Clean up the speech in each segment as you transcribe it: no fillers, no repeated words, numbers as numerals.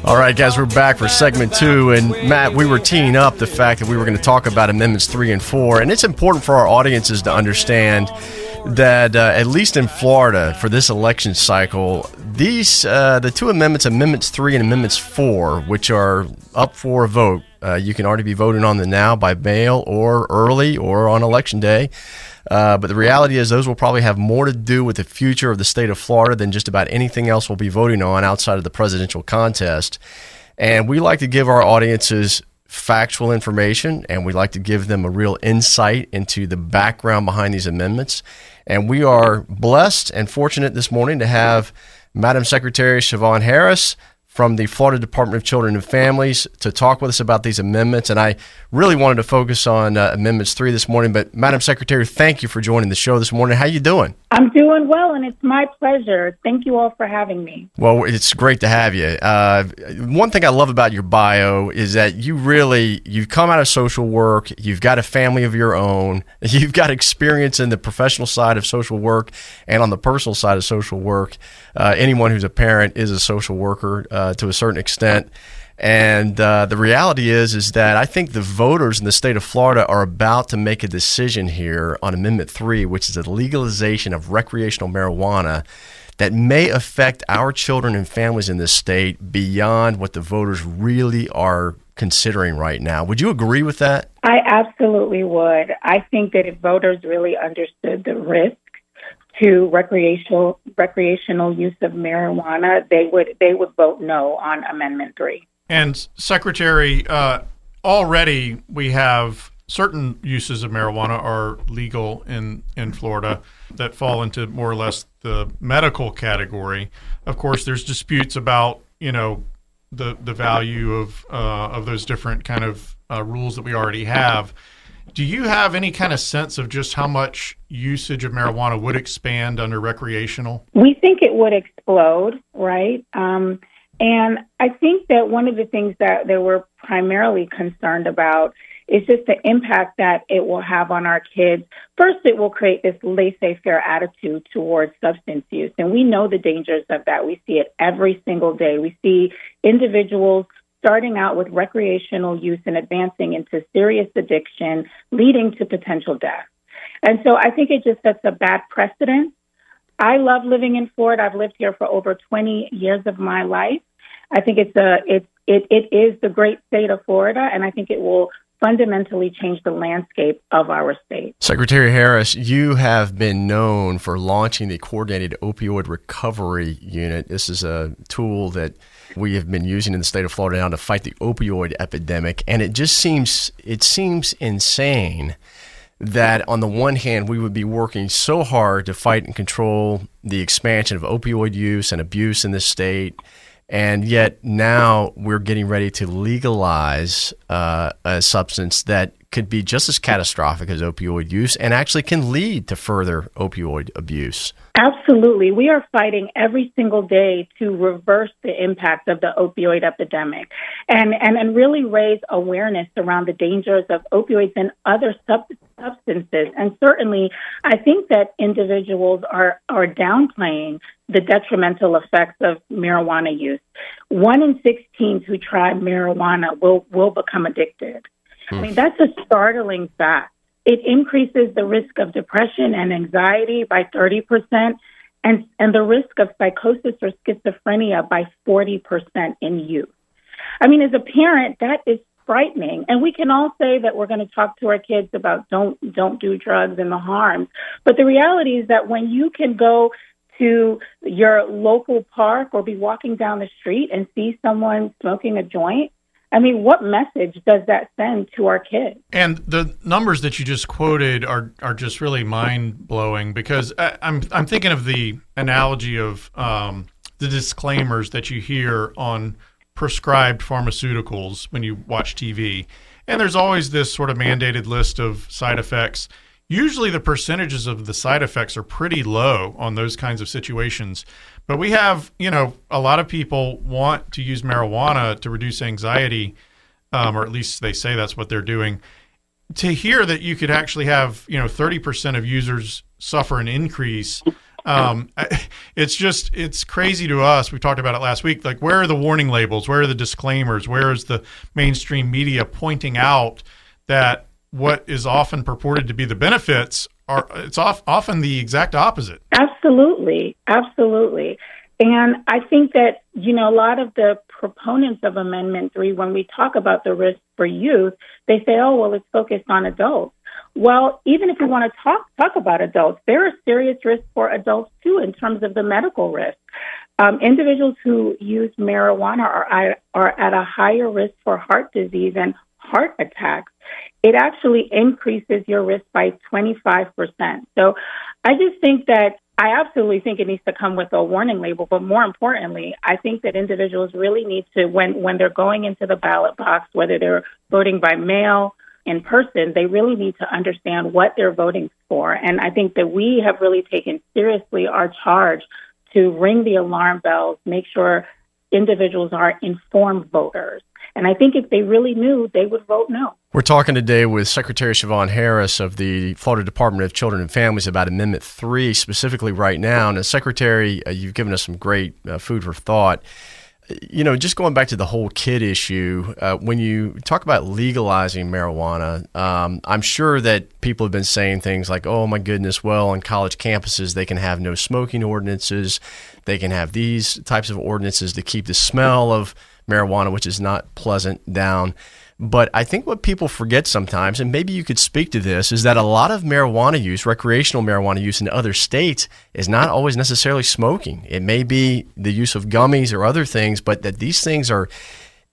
All right, guys, we're back for segment 2. And, Matt, we were teeing up the fact that we were going to talk about Amendments 3 and 4. And it's important for our audiences to understand that, at least in Florida, for this election cycle, these the two amendments, Amendments 3 and Amendments 4, which are up for a vote, you can already be voting on them now by mail or early or on Election Day. But the reality is those will probably have more to do with the future of the state of Florida than just about anything else we'll be voting on outside of the presidential contest. And we like to give our audiences factual information, and we like to give them a real insight into the background behind these amendments. And we are blessed and fortunate this morning to have Madam Secretary Siobhan Harris from the Florida Department of Children and Families to talk with us about these amendments. And I really wanted to focus on Amendments 3 this morning. But, Madam Secretary, thank you for joining the show this morning. How you doing? I'm doing well, and it's my pleasure. Thank you all for having me. Well, it's great to have you. One thing I love about your bio is that you've come out of social work, you've got a family of your own, you've got experience in the professional side of social work and on the personal side of social work. Anyone who's a parent is a social worker to a certain extent. And the reality is that I think the voters in the state of Florida are about to make a decision here on Amendment 3, which is the legalization of recreational marijuana that may affect our children and families in this state beyond what the voters really are considering right now. Would you agree with that? I absolutely would. I think that if voters really understood the risk to recreational use of marijuana, they would vote no on Amendment 3. And Secretary, already we have certain uses of marijuana are legal in Florida that fall into more or less the medical category. Of course, there's disputes about, the value of those different kind of rules that we already have. Do you have any kind of sense of just how much usage of marijuana would expand under recreational? We think it would explode, right? And I think that one of the things that they were primarily concerned about is just the impact that it will have on our kids. First, it will create this laissez-faire attitude towards substance use. And we know the dangers of that. We see it every single day. We see individuals starting out with recreational use and advancing into serious addiction, leading to potential death. And so I think it just sets a bad precedent. I love living in Florida. I've lived here for over 20 years of my life. I think it is the great state of Florida, and I think it will fundamentally change the landscape of our state. Secretary Harris, you have been known for launching the Coordinated Opioid Recovery Unit. This is a tool that we have been using in the state of Florida now to fight the opioid epidemic, and it seems insane that on the one hand, we would be working so hard to fight and control the expansion of opioid use and abuse in this state, and yet now we're getting ready to legalize a substance that could be just as catastrophic as opioid use and actually can lead to further opioid abuse. Absolutely. We are fighting every single day to reverse the impact of the opioid epidemic and really raise awareness around the dangers of opioids and other substances. And certainly, I think that individuals are downplaying the detrimental effects of marijuana use. 1 in 6 teens who try marijuana will become addicted. I mean, that's a startling fact. It increases the risk of depression and anxiety by 30% and the risk of psychosis or schizophrenia by 40% in youth. I mean, as a parent, that is frightening. And we can all say that we're going to talk to our kids about don't do drugs and the harms. But the reality is that when you can go to your local park or be walking down the street and see someone smoking a joint, I mean, what message does that send to our kids? And the numbers that you just quoted are just really mind-blowing because I'm thinking of the analogy of the disclaimers that you hear on prescribed pharmaceuticals when you watch TV. And there's always this sort of mandated list of side effects. Usually the percentages of the side effects are pretty low on those kinds of situations. But we have, a lot of people want to use marijuana to reduce anxiety, or at least they say that's what they're doing. To hear that you could actually have, 30% of users suffer an increase It's crazy to us. We talked about it last week. Like, where are the warning labels? Where are the disclaimers? Where is the mainstream media pointing out that what is often purported to be the benefits it's often the exact opposite? Absolutely. And I think that, a lot of the proponents of Amendment 3, when we talk about the risk for youth, they say, oh, well, it's focused on adults. Well, even if we want to talk about adults, there are serious risks for adults, too, in terms of the medical risk. Individuals who use marijuana are at a higher risk for heart disease and heart attacks. It actually increases your risk by 25%. So I just think that I absolutely think it needs to come with a warning label. But more importantly, I think that individuals really need to, when they're going into the ballot box, whether they're voting by mail, in person, they really need to understand what they're voting for. And I think that we have really taken seriously our charge to ring the alarm bells, make sure individuals are informed voters. And I think if they really knew, they would vote no. We're talking today with Secretary Siobhan Harris of the Florida Department of Children and Families about Amendment 3 specifically right now. And, Secretary, you've given us some great food for thought. Just going back to the whole kid issue, when you talk about legalizing marijuana, I'm sure that people have been saying things like, oh, my goodness, well, on college campuses, they can have no smoking ordinances. They can have these types of ordinances to keep the smell of marijuana, which is not pleasant, down. But I think what people forget sometimes, and maybe you could speak to this, is that a lot of marijuana use, recreational marijuana use in other states, is not always necessarily smoking. It may be the use of gummies or other things, but that these things are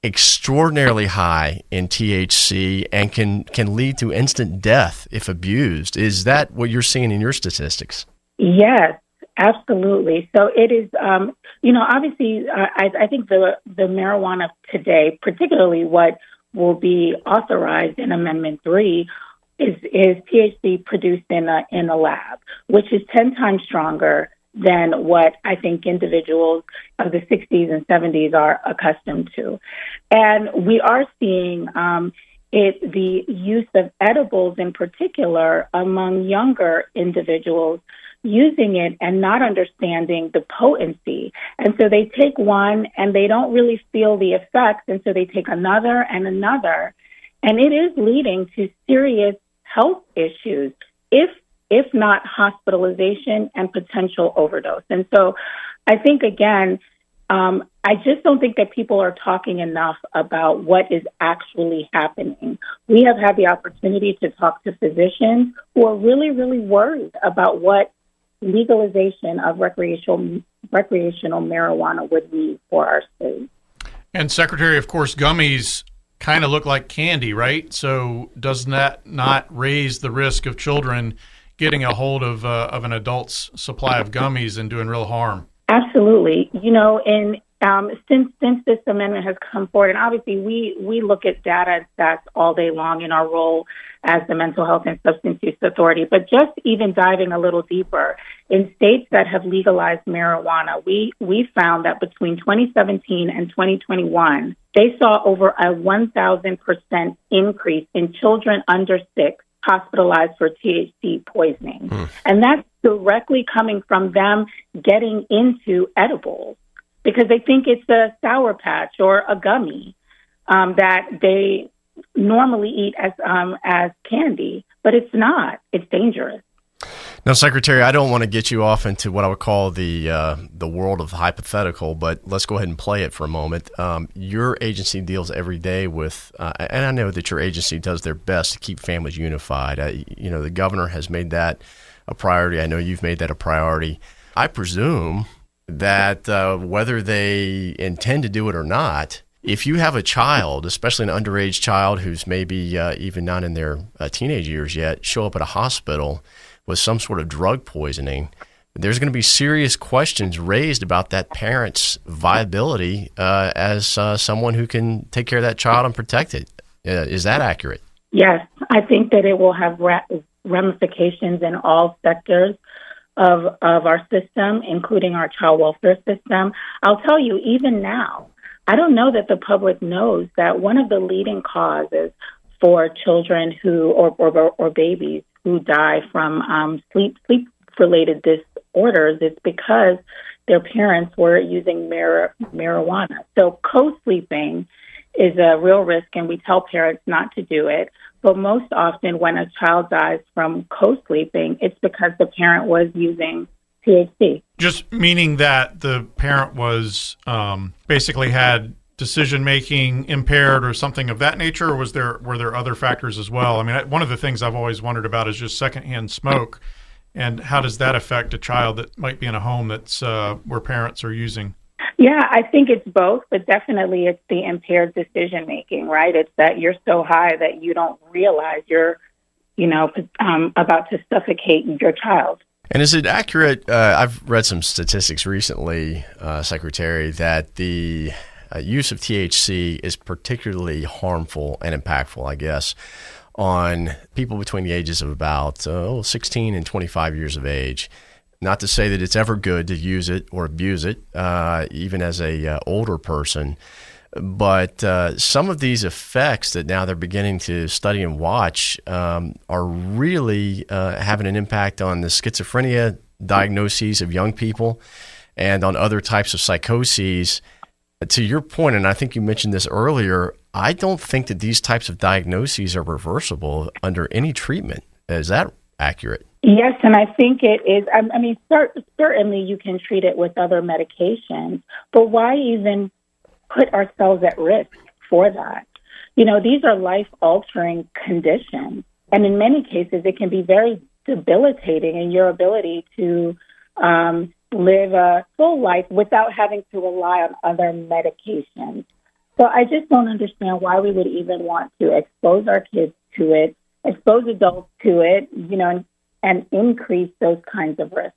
extraordinarily high in THC and can lead to instant death if abused. Is that what you're seeing in your statistics? Yes, absolutely. So it is, obviously, I think the marijuana today, particularly what will be authorized in Amendment 3 is THC produced in a lab, which is 10 times stronger than what I think individuals of the 60s and 70s are accustomed to. And we are seeing the use of edibles in particular among younger individuals using it and not understanding the potency. And so they take one and they don't really feel the effects. And so they take another and another. And it is leading to serious health issues, if not hospitalization and potential overdose. And so I think, again, I just don't think that people are talking enough about what is actually happening. We have had the opportunity to talk to physicians who are really, really worried about what legalization of recreational marijuana would be for our state. And Secretary, of course, gummies kind of look like candy, right? So does that not raise the risk of children getting a hold of an adult's supply of gummies and doing real harm? Absolutely. And since this amendment has come forward, and obviously we look at data and stats all day long in our role as the Mental Health and Substance Use Authority, but just even diving a little deeper, in states that have legalized marijuana, we found that between 2017 and 2021, they saw over a 1,000% increase in children under 6 hospitalized for THC poisoning. And that's directly coming from them getting into edibles because they think it's a Sour Patch or a gummy that they normally eat as candy, but it's not. It's dangerous. Now, Secretary, I don't want to get you off into what I would call the world of hypothetical, but let's go ahead and play it for a moment. Your agency deals every day with, and I know that your agency does their best to keep families unified. The governor has made that a priority. I know you've made that a priority. I presume that whether they intend to do it or not, if you have a child, especially an underage child who's maybe even not in their teenage years yet, show up at a hospital with some sort of drug poisoning, there's going to be serious questions raised about that parent's viability as someone who can take care of that child and protect it. Is that accurate? Yes, I think that it will have ramifications in all sectors of our system, including our child welfare system. I'll tell you, even now, I don't know that the public knows that one of the leading causes for children who or babies who die from sleep-related disorders, it's because their parents were using marijuana. So co-sleeping is a real risk, and we tell parents not to do it. But most often when a child dies from co-sleeping, it's because the parent was using THC. Just meaning that the parent was basically had decision-making impaired or something of that nature, or were there other factors as well? I mean, one of the things I've always wondered about is just secondhand smoke, and how does that affect a child that might be in a home that's where parents are using? Yeah, I think it's both, but definitely it's the impaired decision-making, right? It's that you're so high that you don't realize you're, about to suffocate your child. And is it accurate? I've read some statistics recently, Secretary, that the use of THC is particularly harmful and impactful, I guess, on people between the ages of about 16 and 25 years of age. Not to say that it's ever good to use it or abuse it, even as a older person, but some of these effects that now they're beginning to study and watch are really having an impact on the schizophrenia diagnoses of young people and on other types of psychoses. To your point, and I think you mentioned this earlier, I don't think that these types of diagnoses are reversible under any treatment. Is that accurate? Yes, and I think it is. I mean, certainly you can treat it with other medications, but why even put ourselves at risk for that? These are life-altering conditions, and in many cases it can be very debilitating in your ability to live a full life without having to rely on other medications. So I just don't understand why we would even want to expose our kids to it, expose adults to it, and increase those kinds of risks.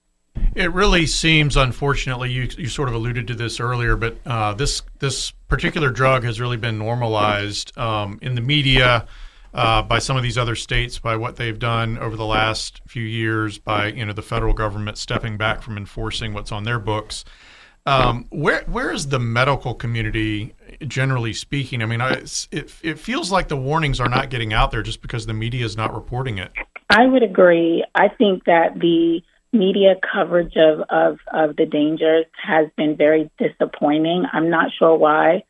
It really seems, unfortunately, you sort of alluded to this earlier, but this particular drug has really been normalized in the media by some of these other states, by what they've done over the last few years, by the federal government stepping back from enforcing what's on their books. Where is the medical community, generally speaking? I mean, it feels like the warnings are not getting out there just because the media is not reporting it. I would agree. I think that the media coverage of the dangers has been very disappointing. I'm not sure why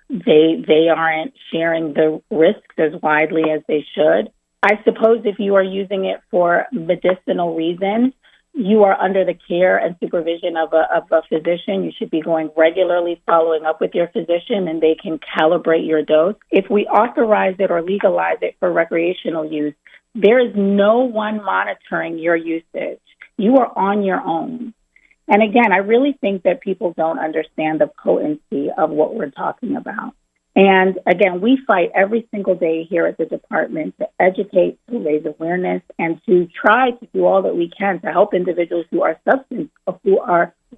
they aren't sharing the risks as widely as they should. I suppose if you are using it for medicinal reasons, you are under the care and supervision of a physician. You should be going regularly, following up with your physician, and they can calibrate your dose. If we authorize it or legalize it for recreational use, there is no one monitoring your usage. You are on your own. And again, I really think that people don't understand the potency of what we're talking about. And again, we fight every single day here at the department to educate, to raise awareness, and to try to do all that we can to help individuals who are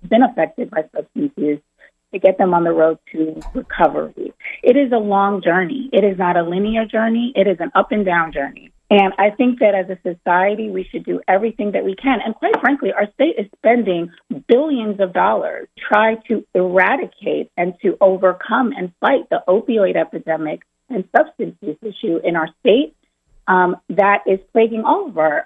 been affected by substance use, to get them on the road to recovery. It is a long journey. It is not a linear journey. It is an up and down journey. And I think that as a society, we should do everything that we can. And quite frankly, our state is spending billions of dollars to try to eradicate and to overcome and fight the opioid epidemic and substance use issue in our state that is plaguing all of our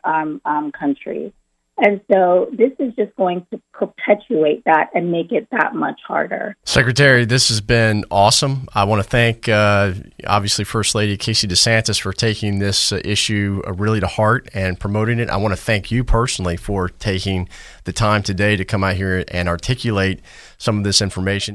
country. And so this is just going to perpetuate that and make it that much harder. Secretary, this has been awesome. I want to thank, obviously, First Lady Casey DeSantis for taking this issue really to heart and promoting it. I want to thank you personally for taking the time today to come out here and articulate some of this information.